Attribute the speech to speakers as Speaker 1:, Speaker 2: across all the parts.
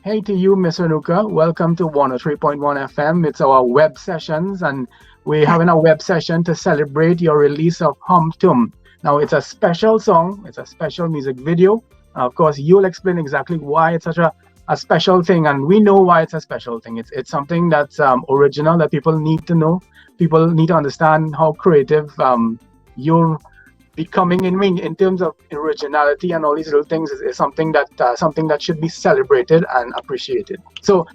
Speaker 1: Hey to you, Miss Renuka. Welcome to 103.1 FM. It's our web sessions, and we're having a web session to celebrate your release of Hum Tum. Now, it's a special song, it's a special music video. Of course, you'll explain exactly why it's such a special thing, and we know why it's a special thing. It's something that's original that people need to know. People need to understand how creative you're becoming. In terms of originality and all these little things is something that should be celebrated and appreciated. So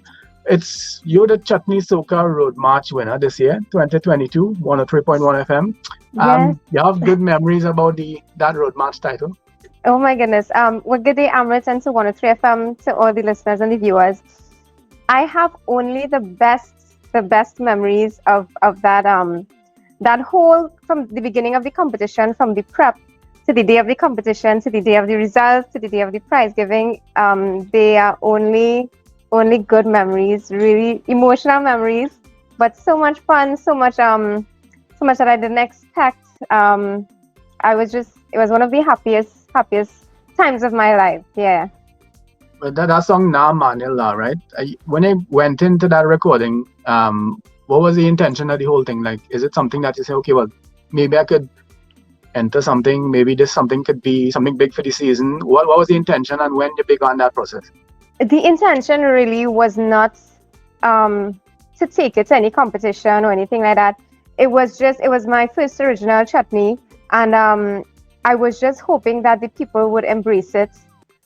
Speaker 1: you're the Chutney Soca Road March winner this year, 2022, 103.1 FM.
Speaker 2: Yes.
Speaker 1: You have good memories about that Road March title.
Speaker 2: Oh my goodness. Well, good day, Amrit, and to 103 FM, to all the listeners and the viewers. I have only the best memories of that whole, from the beginning of the competition, from the prep to the day of the competition, to the day of the results, to the day of the prize giving. They are only good memories, really emotional memories, but so much fun, so much that I didn't expect. It was one of the happiest times of my life. Yeah.
Speaker 1: But that song Na Manila, right? When I went into that recording, what was the intention of the whole thing? Like, is it something that you say, okay, well, maybe I could enter something, maybe this something could be something big for the season? What was the intention, and when you began that process?
Speaker 2: The intention really was not to take it to any competition or anything like that. It was my first original Chutney, and I was just hoping that the people would embrace it,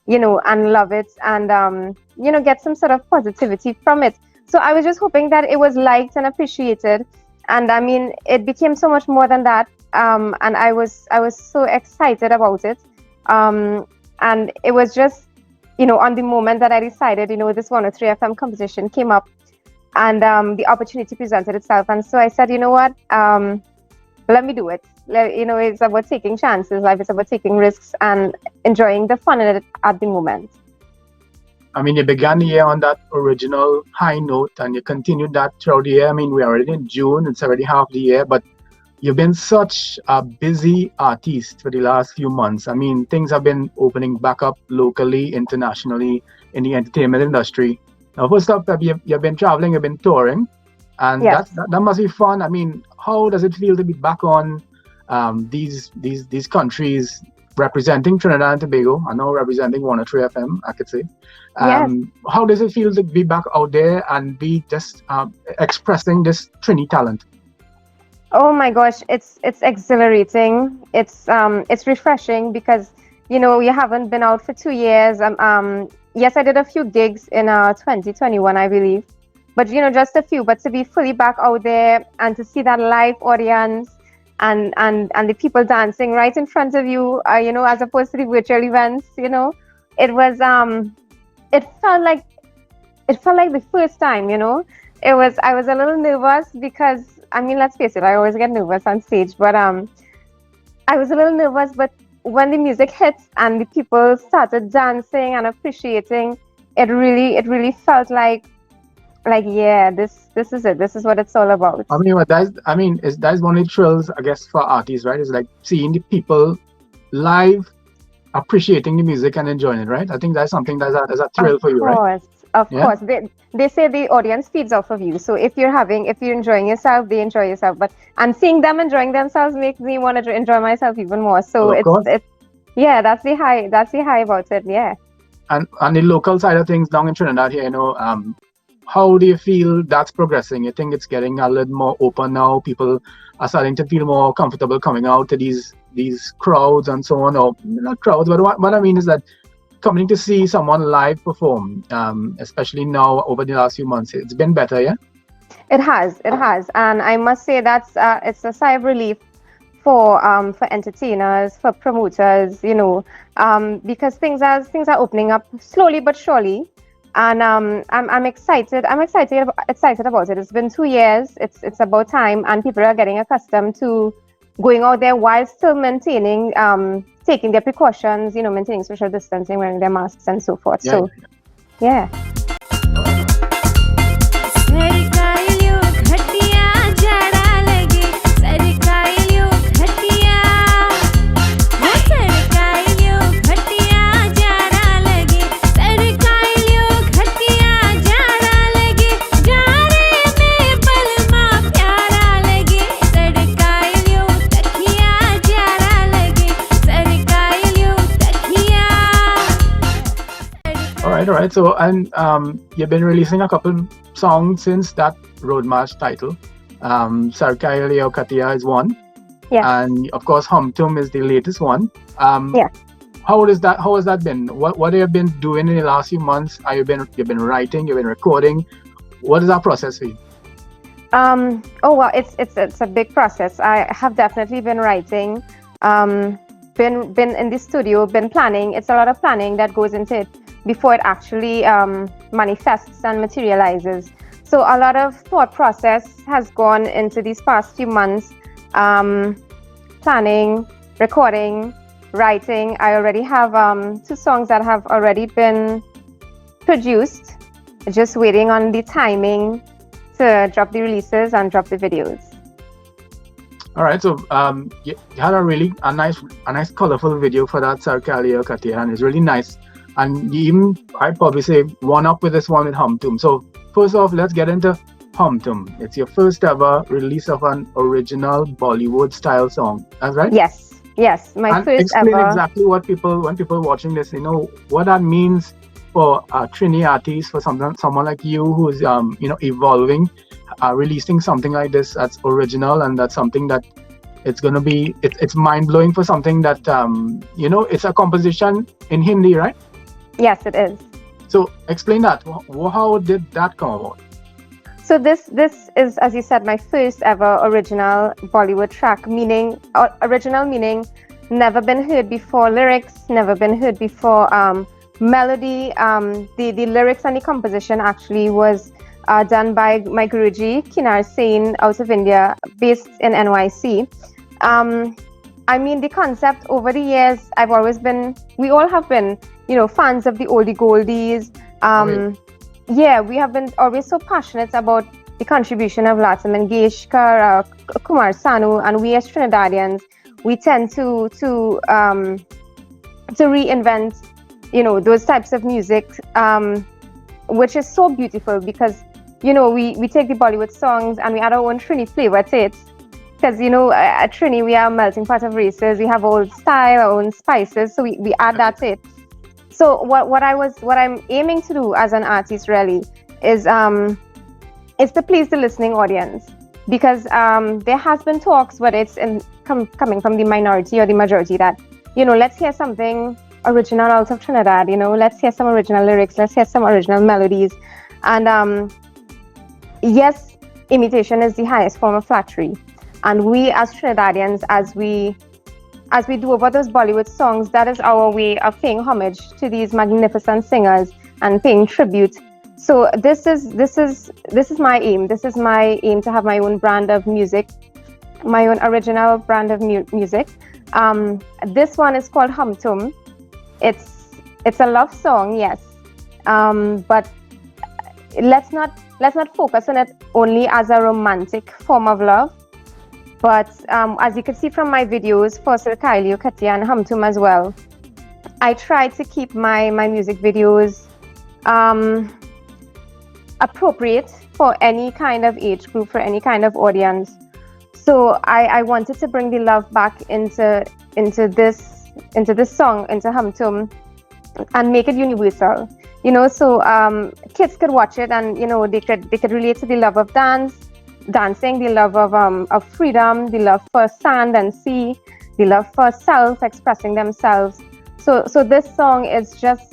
Speaker 2: and love it, and get some sort of positivity from it. So I was just hoping that it was liked and appreciated, and I mean, it became so much more than that. And I was so excited about it, and it was just, on the moment that I decided, this 103 FM competition came up, and the opportunity presented itself, and so I said, you know what, let me do it. It's about taking chances. Life is about taking risks and enjoying the fun in it at the moment.
Speaker 1: I mean, you began the year on that original high note, and you continued that throughout the year. I mean, we're already in June, it's already half the year, but you've been such a busy artist for the last few months. I mean, things have been opening back up locally, internationally, in the entertainment industry. Now, first up, you've been traveling, you've been touring, and
Speaker 2: yes.
Speaker 1: that must be fun. I mean, how does it feel to be back on these countries, representing Trinidad and Tobago, and now representing 103 FM, I could say.
Speaker 2: Yes.
Speaker 1: How does it feel to be back out there and be just expressing this Trini talent?
Speaker 2: Oh my gosh, it's exhilarating. It's refreshing because you haven't been out for 2 years. Yes, I did a few gigs in 2021, I believe, but just a few. But to be fully back out there and to see that live audience and the people dancing right in front of you, as opposed to the virtual events, it was it felt like the first time. I was a little nervous because, I mean, let's face it, I always get nervous on stage, but I was a little nervous, but when the music hit and the people started dancing and appreciating, it really felt like yeah, this is it. This is what it's all about.
Speaker 1: I mean, that's one of the thrills, I guess, for artists, right? It's like seeing the people live, appreciating the music and enjoying it, right? I think that's something that's a thrill for you, right?
Speaker 2: Of course. They say the audience feeds off of you. So if you're enjoying yourself, they enjoy yourself. And seeing them enjoying themselves makes me want to enjoy myself even more. So it's that's the high about it. Yeah.
Speaker 1: And on the local side of things down in Trinidad here, how do you feel that's progressing? You think it's getting a little more open now? People are starting to feel more comfortable coming out to these crowds and so on, or not crowds, but what I mean is that coming to see someone live perform, especially now over the last few months, it's been better, yeah?
Speaker 2: It has, and I must say that's it's a sigh of relief for entertainers, for promoters, because things are opening up slowly but surely. And I'm excited. I'm excited about it. It's been 2 years. It's about time, and people are getting accustomed to going out there while still maintaining, taking their precautions. Maintaining social distancing, wearing their masks, and so forth.
Speaker 1: Yeah.
Speaker 2: So, yeah.
Speaker 1: All right. So, and you've been releasing a couple songs since that Road March title. Sarkai Leo Katia is one,
Speaker 2: Yes.
Speaker 1: and of course, Hum Tum is the latest one. Um,
Speaker 2: Yeah.
Speaker 1: how is that? How has that been? What have you been doing in the last few months? Are you've been writing? You've been recording? What is that process for you?
Speaker 2: Oh well, it's a big process. I have definitely been writing, um, been in the studio, been planning. It's a lot of planning that goes into it before it actually manifests and materializes. So a lot of thought process has gone into these past few months. Um, Planning, recording, writing. I already have two songs that have already been produced, just waiting on the timing to drop the releases and drop the videos.
Speaker 1: All right, so you had a nice colorful video for that Sarkalia Katia, and it's really nice. And you even, I'd probably say, one up with this one with Hum Tum. So first off, let's get into Hum Tum. It's your first ever release of an original Bollywood style song. That's right.
Speaker 2: Yes, my
Speaker 1: And
Speaker 2: first
Speaker 1: explain
Speaker 2: ever.
Speaker 1: exactly what when people watching this, what that means for a Trini artist, for someone like you who's evolving, releasing something like this that's original, and that's something that it's gonna be it's mind blowing for something that it's a composition in Hindi, right?
Speaker 2: Yes, it is.
Speaker 1: So explain that. How did that come about?
Speaker 2: So this is, as you said, my first ever original Bollywood track. Meaning, original meaning never been heard before. Lyrics never been heard before. Melody. The lyrics and the composition actually was done by my Guruji Kinar Sain out of India, based in NYC. I mean, the concept over the years, we all have been, fans of the oldie goldies.
Speaker 1: Okay.
Speaker 2: Yeah, we have been always so passionate about the contribution of Lata Mangeshkar, Kumar Sanu, and we as Trinidadians, we tend to reinvent, those types of music, which is so beautiful because, we take the Bollywood songs and we add our own Trini flavor to it. Because, at Trini, we are a melting pot of races. We have our own style, our own spices. So we add that to it. So what I'm aiming to do as an artist really is to please the listening audience, because there has been talks, whether it's coming from the minority or the majority, that let's hear something original out of Trinidad. Let's hear some original lyrics, let's hear some original melodies, and yes, imitation is the highest form of flattery, and we as Trinidadians, as we do over those Bollywood songs, that is our way of paying homage to these magnificent singers and paying tribute. So this is my aim. This is my aim, to have my own brand of music, my own original brand of music. This one is called Hum Tum. It's a love song, yes, but let's not focus on it only as a romantic form of love. But as you can see from my videos for Sir Kailio Katia and Hum Tum as well, I try to keep my music videos appropriate for any kind of age group, for any kind of audience. So I wanted to bring the love back into this song, into Hum Tum, and make it universal. So kids could watch it, and they could relate to the love of dancing, the love of freedom, the love for sand and sea, the love for self expressing themselves. So this song is just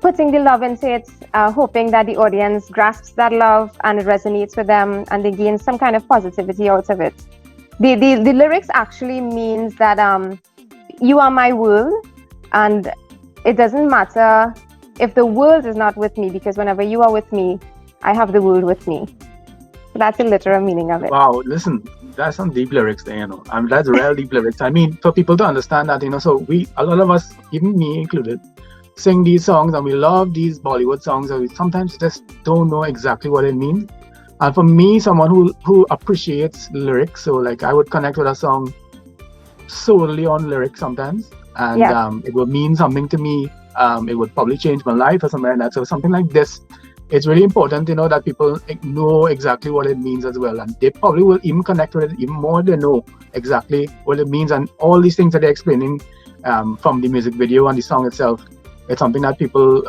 Speaker 2: putting the love into it, hoping that the audience grasps that love and it resonates with them, and they gain some kind of positivity out of it. The lyrics actually means that you are my world, and it doesn't matter if the world is not with me, because whenever you are with me, I have the world with me. That's the literal meaning of it.
Speaker 1: Wow, listen, that's some deep lyrics there, I mean, that's real deep lyrics. I mean, for people to understand that, so a lot of us, even me included, sing these songs, and we love these Bollywood songs, and we sometimes just don't know exactly what it means. And for me, someone who appreciates lyrics, so like I would connect with a song solely on lyrics sometimes, and
Speaker 2: Yeah.
Speaker 1: it would mean something to me. It would probably change my life or something like that. So something like this, it's really important that people know exactly what it means as well, and they probably will even connect with it even more. They know exactly what it means, and all these things that they're explaining from the music video and the song itself. it's something that people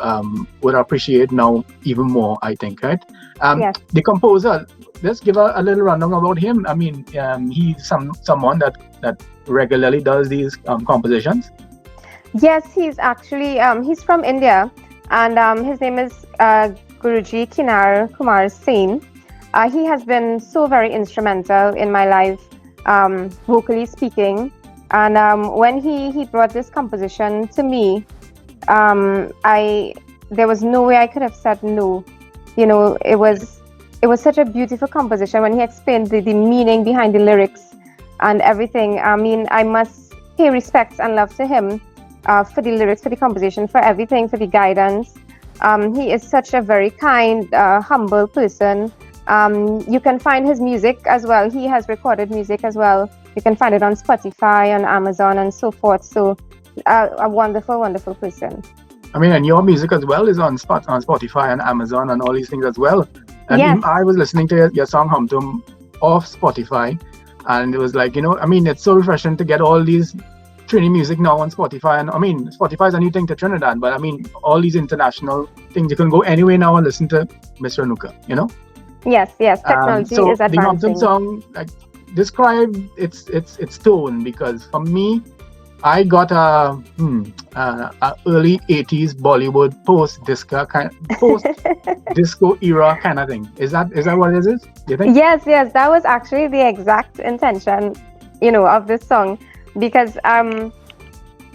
Speaker 1: would appreciate now even more, I think, right?
Speaker 2: Yes.
Speaker 1: The composer, let's give a little rundown about him. I mean, he's someone that regularly does these compositions.
Speaker 2: Yes, he's actually he's from India, and his name is Guruji Kinar Kumar Singh. He has been so very instrumental in my life, vocally speaking. And when he brought this composition to me, I there was no way I could have said no. You know, it was such a beautiful composition when he explained the meaning behind the lyrics and everything. I mean, I must pay respects and love to him for the lyrics, for the composition, for everything, for the guidance. He is such a very kind, humble person. You can find his music as well. He has recorded music as well. You can find it on Spotify, on Amazon, and so forth. So, a wonderful, wonderful person.
Speaker 1: I mean, and your music as well is on Spotify and Amazon and all these things as well. And
Speaker 2: Yes.
Speaker 1: even I was listening to your song Humtum off Spotify, and it was like, I mean, it's so refreshing to get all these Trini music now on Spotify. And I mean, Spotify is a new thing to Trinidad, but I mean, all these international things, you can go anywhere now and listen to Miss Renuka,
Speaker 2: Yes, yes. Technology
Speaker 1: So
Speaker 2: is
Speaker 1: the
Speaker 2: advancing.
Speaker 1: Humtum song, like, describe its tone, because for me, I got a early 80s Bollywood post disco era kind of thing. Is that what it is? Do you think?
Speaker 2: Yes, yes. That was actually the exact intention, of this song, because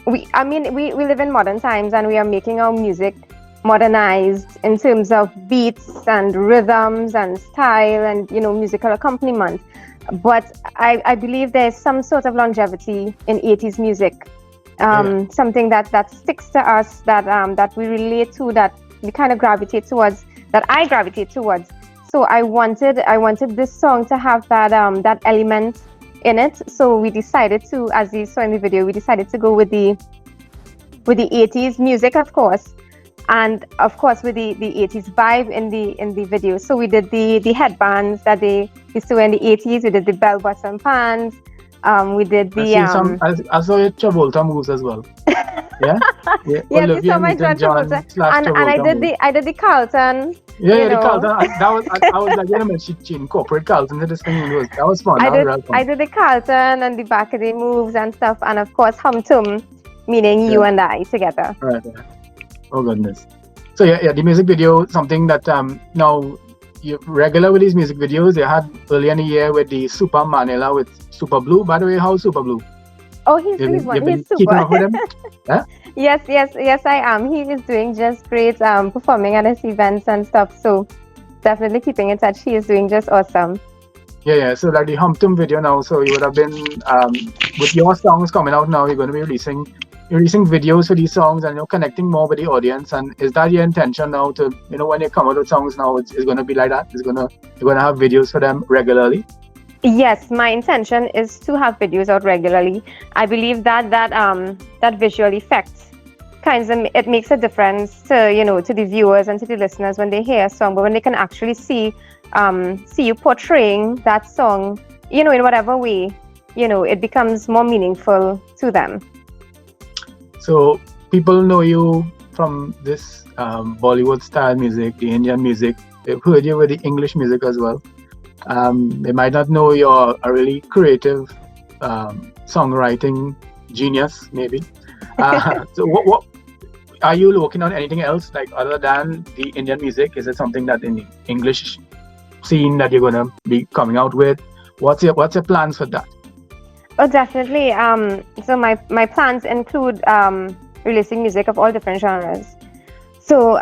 Speaker 2: we live in modern times and we are making our music modernized in terms of beats and rhythms and style and musical accompaniment. But I believe there's some sort of longevity in 80s music, something that sticks to us, that we relate to, that we kind of gravitate towards, that I gravitate towards. So I wanted this song to have that element in it. So we decided to, as you saw in the video, we decided to go with the 80s music, of course, and of course with the 80s vibe in the video. So we did the headbands that they used to wear in the 80s. We did the bell bottom pants. We did the
Speaker 1: I saw your Travolta moves as well. Yeah.
Speaker 2: yes,
Speaker 1: Olivia
Speaker 2: you saw my
Speaker 1: Newton-John
Speaker 2: Travolta.
Speaker 1: slash
Speaker 2: And
Speaker 1: Travolta moves.
Speaker 2: I did the Carlton.
Speaker 1: Yeah, the Carlton. I was like, wait a minute, she incorporated Carlton into this thing. That was fun.
Speaker 2: I
Speaker 1: That was real fun.
Speaker 2: did the Carlton and the back of the moves and stuff, and of course Humtum, meaning you and I together.
Speaker 1: Right. Oh goodness. So yeah, the music video, something that now you're regular with these music videos. They had earlier in the year with the Super Manila with Super Blue. By the way, how's Super Blue?
Speaker 2: Oh, he's
Speaker 1: You've
Speaker 2: super.
Speaker 1: been keeping up with him? Yeah?
Speaker 2: Yes, I am. He is doing just great, performing at his events and stuff. So definitely keeping in touch. He is doing just awesome.
Speaker 1: Yeah. So like the Humtum video now. So you would have been with your songs coming out now. You're going to be releasing videos for these songs and connecting more with the audience. And is that your intention now to when you come out with songs now, it's going to be like that? You're going to have videos for them regularly?
Speaker 2: Yes, my intention is to have videos out regularly. I believe that visual effect it makes a difference to to the viewers and to the listeners when they hear a song, but when they can actually see you portraying that song, in whatever way, it becomes more meaningful to them.
Speaker 1: So people know you from this Bollywood style music, the Indian music. They've heard you with the English music as well. They might not know you're a really creative songwriting genius, maybe. So what are you working on? Anything else like other than the Indian music? Is it something that in the English scene that you're gonna be coming out with? What's your plans for that?
Speaker 2: Oh, definitely. So my plans include releasing music of all different genres. So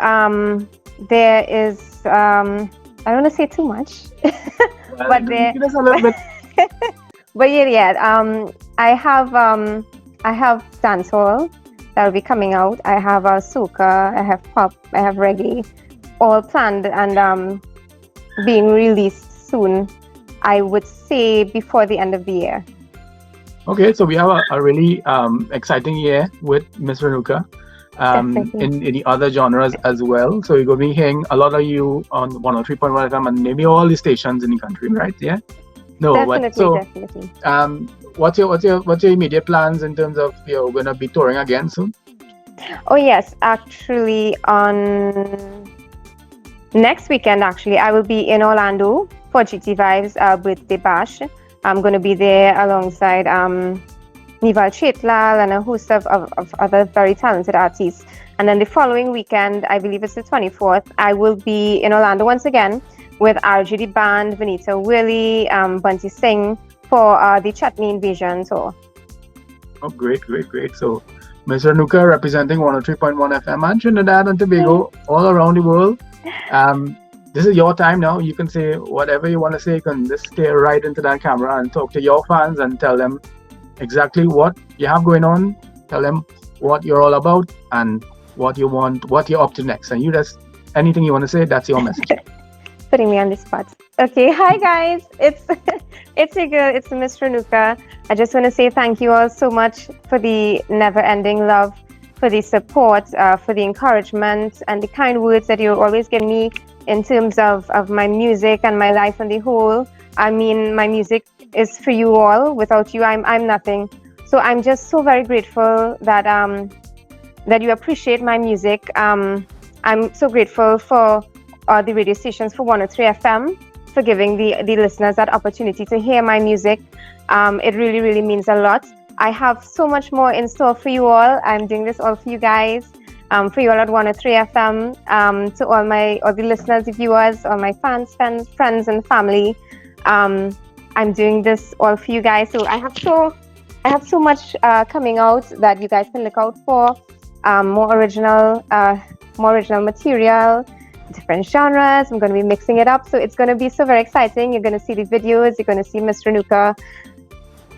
Speaker 2: there is I don't want to say too much, but there.
Speaker 1: Give us a little bit.
Speaker 2: But yeah. I have dancehall that will be coming out. I have soca. I have pop. I have reggae, all planned and being released soon. I would say before the end of the year.
Speaker 1: Okay, so we have a really exciting year with Miss Renuka. In the other genres as well. So you're going to be hearing a lot of you on 103.1 FM and maybe all the stations in the country, right? Yeah. No.
Speaker 2: Definitely.
Speaker 1: What's your immediate plans in terms of you're going to be touring again soon?
Speaker 2: Oh yes, actually on next weekend, actually, I will be in Orlando for GT Vibes birthday bash. I'm going to be there alongside Nival Chetlal and a host of other very talented artists. And then the following weekend, I believe it's the 24th, I will be in Orlando once again with RGD Band, Vanita Willie, Bunty Singh for the Chutney Invasion tour.
Speaker 1: Oh, great, great, great. So, Miss Renuka representing 103.1 FM and Trinidad and Tobago all around the world. Um, this is your time now. You can say whatever you want to say. You can just stare right into that camera and talk to your fans and tell them exactly what you have going on. Tell them what you're all about and what you want, what you're up to next. And you just anything you want to say, that's your message.
Speaker 2: Putting me on the spot. Okay, hi guys. It's a girl. It's Miss Renuka. I just want to say thank you all so much for the never-ending love, for the support, for the encouragement, and the kind words that you always give me in terms of my music and my life on the whole. I mean, my music is for you all. Without you, I'm nothing. So I'm just so very grateful that that you appreciate my music. I'm so grateful for the radio stations, for 103 FM, for giving the listeners that opportunity to hear my music. It really, really means a lot. I have so much more in store for you all. I'm doing this all for you guys, for you all at 103 FM, to all the listeners, the viewers, all my fans, friends, and family. I'm doing this all for you guys. So I have so much coming out that you guys can look out for. More original material, different genres. I'm going to be mixing it up, so it's going to be so very exciting. You're going to see the videos. You're going to see Miss Renuka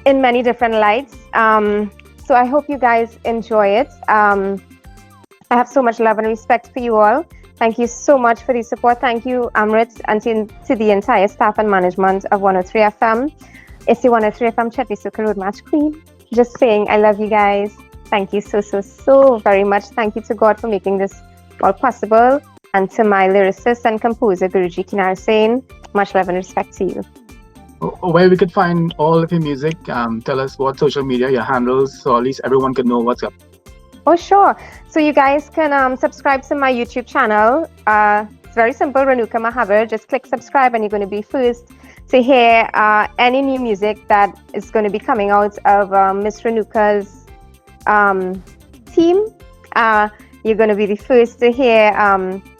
Speaker 2: in many different lights. So I hope you guys enjoy it. I have so much love and respect for you all. Thank you so much for the support. Thank you, Amrit, and to the entire staff and management of 103 FM. It's the 103 FM Chutney Soca Road Match Queen. Just saying, I love you guys. Thank you so very much. Thank you to God for making this all possible. And to my lyricist and composer, Guruji Kinar Sain, much love and respect to you.
Speaker 1: Where we could find all of your music, tell us what social media, your handles, so at least everyone could know what's up.
Speaker 2: Oh, sure. So you guys can subscribe to my YouTube channel. It's very simple, Renuka Maharaj. Just click subscribe and you're going to be first to hear any new music that is going to be coming out of Miss Renuka's team. You're going to be the first to hear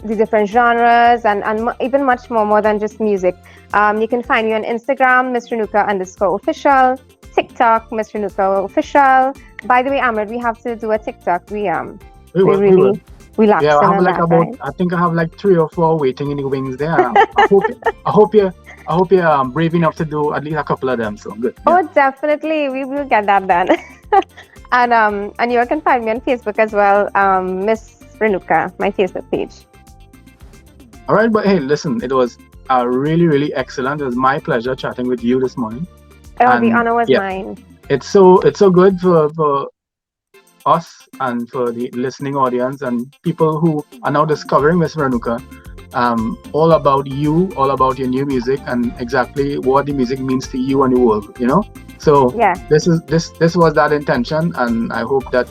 Speaker 2: the different genres and even much more than just music. You can find me on Instagram, Miss Renuka _official, TikTok, Miss Renuka official. By the way, Amrit, we have to do a TikTok. We really relaxed.
Speaker 1: Yeah, I think I have like 3 or 4 waiting in the wings there. I hope you're brave enough to do at least a couple of them. So good. Yeah.
Speaker 2: Oh, definitely, we will get that done. And you can find me on Facebook as well, Miss Renuka, my Facebook page.
Speaker 1: All right, but hey, listen, it was really, really excellent. It was my pleasure chatting with you this morning.
Speaker 2: Oh, the honor was mine.
Speaker 1: It's so good for us and for the listening audience and people who are now discovering Miss Renuka, all about you, all about your new music and exactly what the music means to you and the world, you know? So
Speaker 2: yeah,
Speaker 1: this was that intention, and I hope that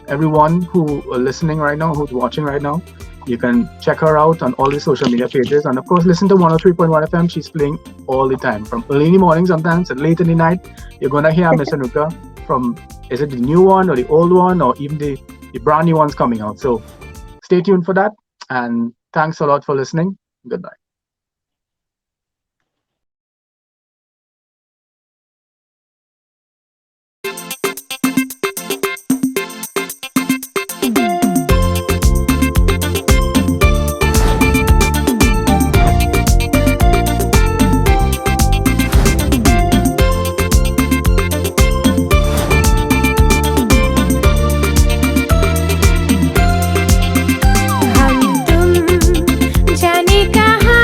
Speaker 1: everyone who are listening right now, who's watching right now, you can check her out on all the social media pages, and of course listen to 103.1 FM. She's playing all the time, from early in the morning sometimes and late in the night. You're gonna hear Miss Renuka from, is it the new one or the old one or even the brand new ones coming out. So stay tuned for that, and thanks a lot for listening. Goodbye.
Speaker 3: हम तुम जाने कहाँ